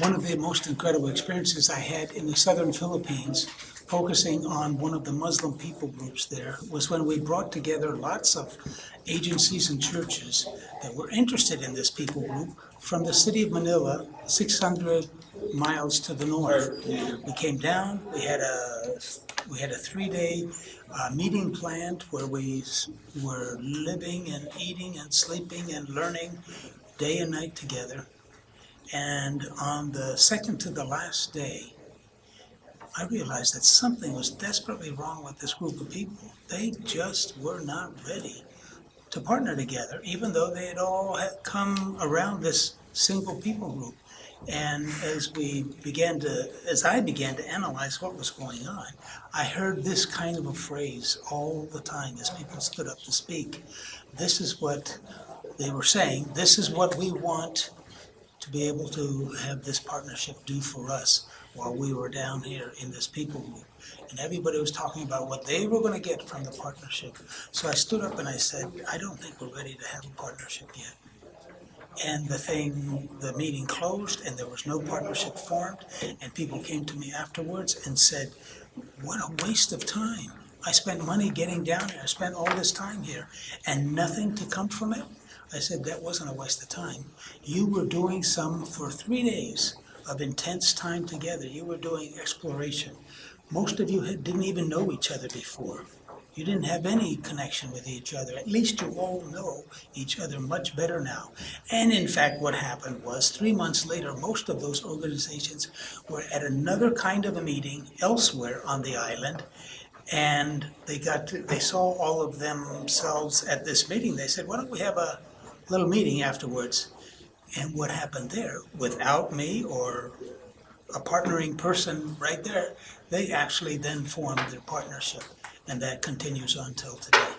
One of the most incredible experiences I had in the southern Philippines, focusing on one of the Muslim people groups there, was when we brought together lots of agencies and churches that were interested in this people group from the city of Manila, 600 miles to the north. We came down, we had a 3-day meeting planned where we were living and eating and sleeping and learning day and night together. And on the second to the last day, I realized that something was desperately wrong with this group of people. They just were not ready to partner together, even though they had all come around this single people group. And as I began to analyze what was going on, I heard this kind of a phrase all the time as people stood up to speak. This is what they were saying. This is what we want to be able to have this partnership do for us while we were down here in this people group. And everybody was talking about what they were going to get from the partnership. So I stood up and I said, I don't think we're ready to have a partnership yet. And the meeting closed and there was no partnership formed. And people came to me afterwards and said, what a waste of time. I spent money getting down here. I spent all this time here and nothing to come from it. I said, that wasn't a waste of time. You were doing some for 3 days of intense time together. You were doing exploration. Most of you didn't even know each other before. You didn't have any connection with each other. At least you all know each other much better now. And in fact, what happened was 3 months later, most of those organizations were at another kind of a meeting elsewhere on the island. And they saw all of themselves at this meeting. They said, why don't we have a little meeting afterwards? And what happened there, without me or a partnering person right there, they actually then formed their partnership. And that continues on till today.